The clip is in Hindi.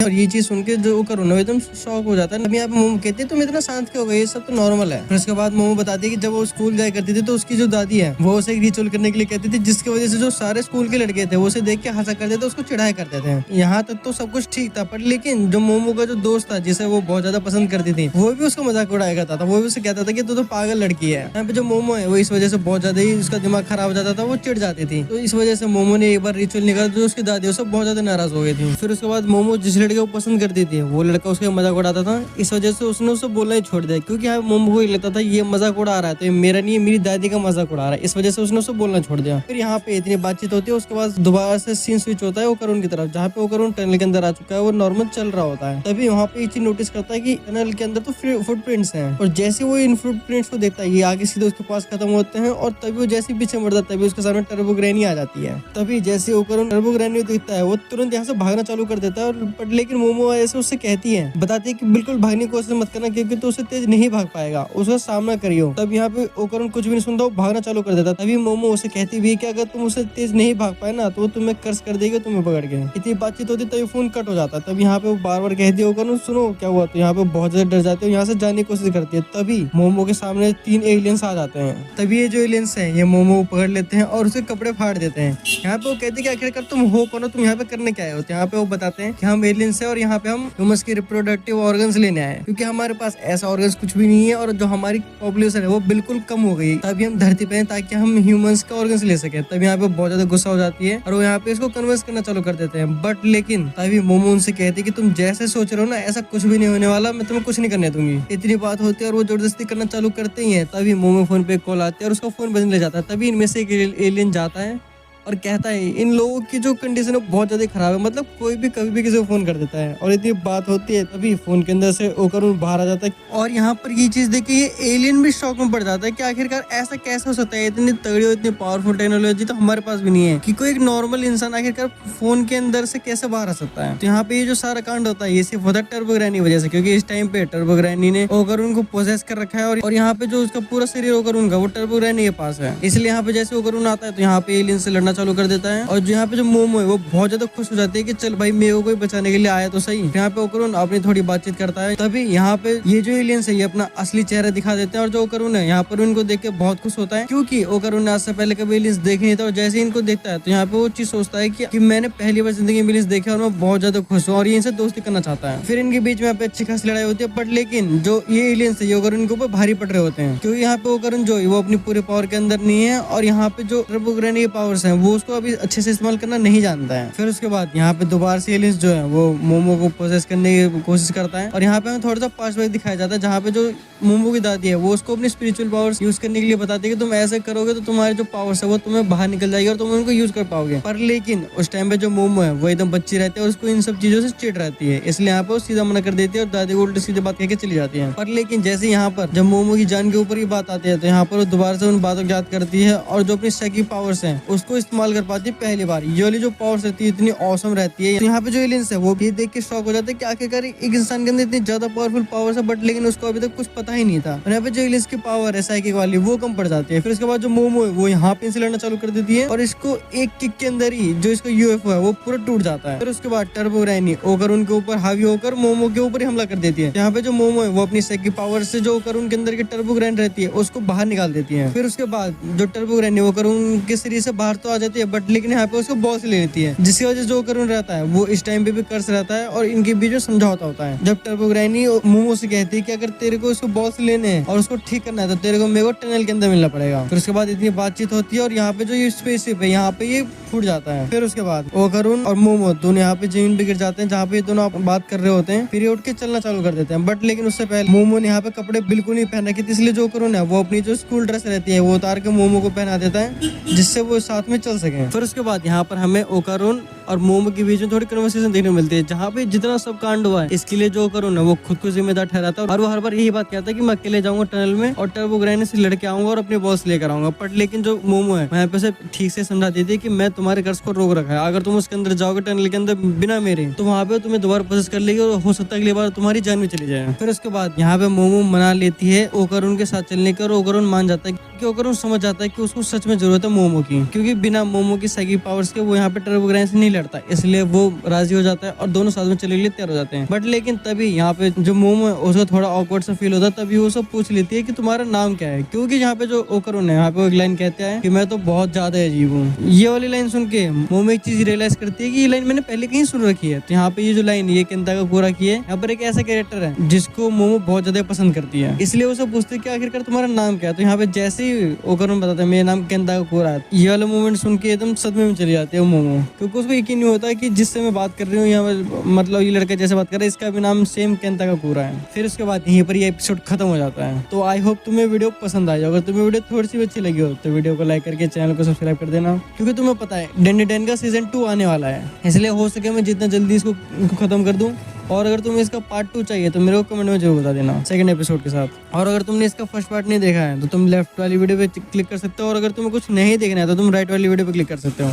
और ये चीज सुन के जो करुण है एकदम शॉक हो जाता है। अभी यहाँ पे मोमो कहती है तुम इतना शांत क्यों हो गए, ये सब तो नॉर्मल है। फिर उसके बाद मोमो बताती है कि जब वो स्कूल जाया करती थी तो उसकी जो दादी है वो उसे रिचुअल करने के लिए कहती थी, जिसकी वजह से जो सारे स्कूल के लड़के थे वो उसे देख के हंसा करते थे, उसको चिढ़ाया करते थे। यहाँ तक तो सब कुछ ठीक था, पर लेकिन जो मोमो का जो दोस्त था जिसे वो बहुत ज्यादा पसंद करती थी वो भी उसका मजाक उड़ाया करता था। वो भी उसे कहता था कि तू तो पागल लड़की है। यहाँ पे जो मोमो है वो इस वजह से बहुत ज्यादा ही उसका दिमाग खराब हो जाता था, वो चिढ़ जाती थी। तो इस वजह से मोमो ने एक बार रिचुअल निकाला जो उसकी दादी उससे बहुत ज्यादा नाराज हो गई थी। फिर उसके बाद मोमो जिस लड़के को पसंद करती थी वो लड़का उसका मजाक उड़ाता था, इस वजह से उसने उसे बोलना ही छोड़ दिया, क्योंकि यहाँ मोमो को लगता था ये मजाक उड़ा रहा है तो ये मेरा नहीं है, मेरी दादी का मजाक उड़ा रहा है, इस वजह से उसने उसे बोलना छोड़ दिया। फिर यहाँ पे इतनी बातचीत होती है, उसके बाद दोबारा से सीन स्विच होता है वो करुण की तरफ, जहाँ पे वो करुण टनल के अंदर आ चुका है, वो नॉर्मल चल रहा होता है। तभी वहाँ पे एक चीज नोटिस करता है कि टनल के अंदर तो फुटप्रिंट्स हैं, और जैसे वो इन फुटप्रिंट्स को देखता है ये आगे सीधे उसके पास खत्म होते हैं, और तभी वो जैसे पीछे मुड़ता है तभी उसके सामने टर्बो ग्रैनी आ जाती है। तभी जैसे वो करुण टर्बो ग्रैनी को देखता है वो तुरंत यहाँ से भागना चालू कर देता है, और लेकिन मोमो ऐसे उससे कहती है, बताती है कि बिल्कुल भागने की कोशिश मत करना क्योंकि तो उससे तेज नहीं भाग पाएगा, उसका सामना करियो। तब यहाँ पे ओकरुन कुछ भी नहीं सुनता, वो भागना चालू कर देता। तभी मोमो उसे कहती भी है कि अगर तुम उससे तेज नहीं भाग पाए ना तो वो तुम्हें कर्ज कर देगी, तुम्हें पकड़ के। इतनी बातचीत होती तभी फोन कट हो जाता। तब यहाँ पे वो बार बार कहती है ओकरुन सुनो क्या हुआ, तो यहाँ पे बहुत ज्यादा डर जाते हो, यहाँ से जाने की कोशिश करती है। तभी मोमो के सामने 3 एलियंस आ जाते हैं। तभी ये जो एलियंस है ये मोमो को पकड़ लेते हैं और उसके कपड़े फाड़ देते हैं। यहाँ पे वो कहते हैं कि आखिरकार तुम हो कौन हो, तुम यहाँ पे करने क्या आए हो। यहाँ पे वो बताते हैं कि हम एलियंस है और यहाँ पे हम ह्यूमंस की रिप्रोडक्टिव ऑर्गन्स लेने आए, क्योंकि हमारे पास ऐसा ऑर्गन्स कुछ भी नहीं है और जो हमारी पॉपुलेशन है वो बिल्कुल कम हो गई, तभी हम धरती पे हैं ताकि हम ह्यूमंस का ऑर्गन्स ले सके। तब यहाँ पे बहुत ज्यादा गुस्सा हो जाती है और वो यहाँ पे इसको कन्वर्स करना चालू कर देते हैं। बट लेकिन तभी मोमो उनसे कहती है कि तुम जैसे सोच रहे हो ना ऐसा कुछ भी नहीं होने वाला, मैं तुम्हें कुछ नहीं करने दूंगी। इतनी बात होती है और वो जबरदस्ती करना चालू करते ही है। तभी मोमो फोन पे कॉल आती है और उसका फोन बजने लग जाता है। तभी इनमें से एक एलियन जाता है और कहता है इन लोगों की जो कंडीशन है बहुत ज्यादा खराब है, मतलब कोई भी कभी भी किसी को फोन कर देता है। और इतनी बात होती है तभी फोन के अंदर से ओकरुन बाहर आ जाता है, और यहाँ पर ये चीज देख के ये एलियन भी शॉक में पड़ जाता है कि आखिरकार ऐसा कैसे हो सकता है, इतनी तगड़ी और इतनी पावरफुल टेक्नोलॉजी तो हमारे पास भी नहीं है कि कोई एक नॉर्मल इंसान आखिरकार फोन के अंदर से कैसे बाहर आ सकता है। तो यहाँ पे ये जो सारा कांड होता है ये सिर्फ होता है टर्बो ग्रैनी वजह से, क्योंकि इस टाइम पे टर्बो ग्रैनी ने ओकरुन को पोजेस कर रखा है और यहाँ पे जो उसका पूरा शरीर ओकरुन का वो टर्बो ग्रैनी के पास है। इसलिए यहाँ पे जैसे ओकरुन आता है तो यहाँ पे एलियन से लड़ना चालू कर देता है, और यहाँ पे जो मोमो है वो बहुत ज्यादा खुश हो जाती है कि चल भाई मेरे को बचाने के लिए आया तो सही। यहाँ पे ओकरुन अपनी थोड़ी बातचीत करता है। तभी यहाँ पे ये जो एलियंस है ये अपना असली चेहरा दिखा देते हैं, और जो ओकरुन है यहाँ पर उनको देख के बहुत खुश होता है, क्योंकि ओकरुन ने आज से पहले कभी एलियंस देखे नहीं था। और जैसे इनको देखता है तो यहाँ पे वो चीज सोचता है कि मैंने पहली बार जिंदगी में एलियंस देखे और मैं बहुत ज्यादा खुश हूँ, और ये इनसे दोस्ती करना चाहता है। फिर इनके बीच में यहाँ पे अच्छी खासी लड़ाई होती है, बट लेकिन जो ये एलियंस है ये ओकरुन के ऊपर भारी पड़ रहे होते हैं, क्योंकि यहाँ पे ओकरुन जो है वो अपनी पूरे पावर के अंदर नहीं है, और यहाँ पे जो टर्बो ग्रैनी के पावर्स हैं वो उसको अभी अच्छे से इस्तेमाल करना नहीं जानता है। फिर उसके बाद यहाँ पे दोबारा से एलियंस जो है वो मोमो को प्रोसेस करने की कोशिश करता है, और यहाँ पे हमें थोड़ा सा पास्ट दिखाया जाता है जहाँ पे जो मोमो की दादी है वो उसको अपनी स्पिरिचुअल पावर्स यूज करने के लिए बताती है कि तुम ऐसे करोगे तो तुम्हारे जो पावर्स है वो तुम्हें बाहर निकल जाएगी और तुम उनको यूज कर पाओगे। पर लेकिन उस टाइम पे जो मोमो है वो एकदम बच्ची रहती है और उसको इन सब चीजों से चिढ़ रहती है, इसलिए यहाँ पे वो सीधा मना कर देती है और दादी को उल्टी सीधी बात कहकर चली जाती है। पर लेकिन जैसे यहाँ पर जब मोमो की जान के ऊपर ही बात आती है तो यहाँ पर वो दोबारा से उन बातों को याद करती है और जो अपनी सेकी पावर्स है उसको इस्तेमाल कर पाती है पहली बार। ये वाली जो पावर्स रहती है इतनी औसम रहती है। तो यहाँ पे जो एलियंस है वो ये देख के शॉक हो जाते हैं कि आखिरकार एक इंसान के अंदर इतनी ज्यादा पावरफुल पावर्स है, बट लेकिन उसको अभी तक कुछ पता ही नहीं था। और यहाँ पे जो एलियंस की पावर है साइकिक वाली वो कम पड़ जाती है। फिर उसके बाद जो मोमो है वो यहाँ पे इनसे लड़ना चालू कर देती है और इसको एक किक के अंदर ही जो इसका यूएफओ है वो पूरा टूट जाता है। फिर उसके बाद टर्बो ग्रैनी ओकरुन के ऊपर हावी होकर मोमो के ऊपर ही हमला कर देती है। यहाँ पे जो मोमो है वो अपनी साइकिक पावर से जो ओकरुन के अंदर की टर्बो ग्रैनी रहती है उसको बाहर निकाल देती है। फिर उसके बाद जो टर्बो ग्रैनी ओकरुन के शरीर से बाहर तो आ जाती है, बट लेकिन यहाँ पे उसको बॉस ले लेती है, जिसकी वजह से जो ओकरुन रहता है वो इस टाइम पे भी कर्स रहता है और इनके बीच में समझौता होता है। जब टर्बो ग्रैनी मोमो से कहती है कि अगर तेरे को उसको बॉस लेने हैं और उसको ठीक करना है तो तेरे को मेरे को टनल के अंदर मिलना पड़ेगा। फिर उसके बाद इतनी बातचीत होती है और यहाँ पे जो ये स्पेसशिप है यहाँ पे ये फूट जाता है। फिर उसके बाद ओकरुन और मोमो दोनों यहाँ पे जमीन पे गिर जाते हैं जहाँ पे दोनों बात कर रहे होते हैं। फिर ये उठ के चलना चालू कर देते हैं, बट लेकिन उससे पहले मोमो ने यहाँ पे कपड़े बिल्कुल नहीं पहन रखे, इसलिए जो ओकरुन है वो अपनी जो स्कूल ड्रेस रहती है वो उतार के मोमो को पहना देता है जिससे वो साथ में चल सके। फिर उसके बाद यहाँ पर हमें ओकरुन और मोमो के बीच में थोड़ी कन्वर्सेशन देखने को मिलती है जहाँ पे जितना सब कांड हुआ है इसके लिए जो ओकरुन है वो खुद को जिम्मेदार ठहराता है और वो हर बार यही बात कहता है कि मैं अकेले जाऊंगा टनल में और टर्बो ग्रैनी से लड़के आऊंगा और अपने बॉस लेकर आऊंगा। बट लेकिन जो मोमो है वहाँ पे से ठीक से समझा देती है कि मैं तुम्हारे कर्ज को रोक रखा है, अगर तुम उसके अंदर जाओगे टनल के अंदर बिना मेरे तो वहाँ पे तुम्हें दोबारा प्रोसेस कर लेगी और हो सकता है अगली बार तुम्हारी जान भी चली जाए। फिर उसके बाद यहाँ पे मोमो मना लेती है ओकरुन के साथ चलने की और ओकरुन मान जाता है कि ओकरुन समझ जाता है कि उसको सच में जरूरत है मोमो की, क्योंकि बिना बिना मोमो की साइकिक पावर्स के वो यहाँ पे टर्बोग्राइन से नहीं लड़ता, इसलिए वो राजी हो जाता है और दोनों साथ में चलने के लिए तैयार हो जाते हैं। बट लेकिन तभी यहाँ पे जो मोमो है उसको थोड़ा ऑकवर्ड सा फील होता है, तभी वो सब पूछ लेती है कि तुम्हारा नाम क्या है, क्योंकि यहाँ पे जो ओकरुन है यहाँ पे वो एक लाइन कहता है कि मैं तो बहुत ज्यादा अजीब हूँ। ये वाली लाइन सुन के मोमो एक चीज रियलाइज करती है कि ये लाइन मैंने पहले कहीं सुन रखी है। तो यहाँ पे ये जो लाइन ये केंता का पूरा की है, यहाँ पर एक ऐसा कैरेक्टर है जिसको मोमो बहुत ज्यादा पसंद करती है, इसलिए वो सब पूछते कि आखिरकार तुम्हारा नाम क्या है। तो यहाँ पे जैसे ही ओकरुन बताता है मेरा नाम केंता का पूरा है, ये वाला मोमेंट सुन के एकदम सदमे में चले जाते हैं मोमो, क्योंकि उसको यकीन नहीं होता कि जिससे मैं बात कर रही हूँ यहाँ मतलब ये लड़का जैसे बात कर रहा है इसका भी नाम सेम केंता का पूरा है। फिर उसके बाद यहीं पर ये एपिसोड खत्म हो जाता है। तो आई होप तुम्हें वीडियो पसंद आएगा। अगर तुम्हें वीडियो थोड़ी सी अच्छी लगी हो तो वीडियो को लाइक करके चैनल को सब्सक्राइब कर देना, क्योंकि तुम्हें पता है डेन डेन का सीजन 2 आने वाला है, इसलिए हो सके मैं जितना जल्दी इसको खत्म कर दूं। और अगर तुम्हें इसका पार्ट 2 चाहिए तो मेरे को कमेंट में जरूर बता देना सेकंड एपिसोड के साथ। और अगर तुमने इसका फर्स्ट पार्ट नहीं देखा है तो तुम लेफ्ट वाली वीडियो पे क्लिक कर सकते हो, और अगर तुम्हें कुछ नहीं देखना है तो तुम राइट वाली वीडियो पे क्लिक कर सकते हो।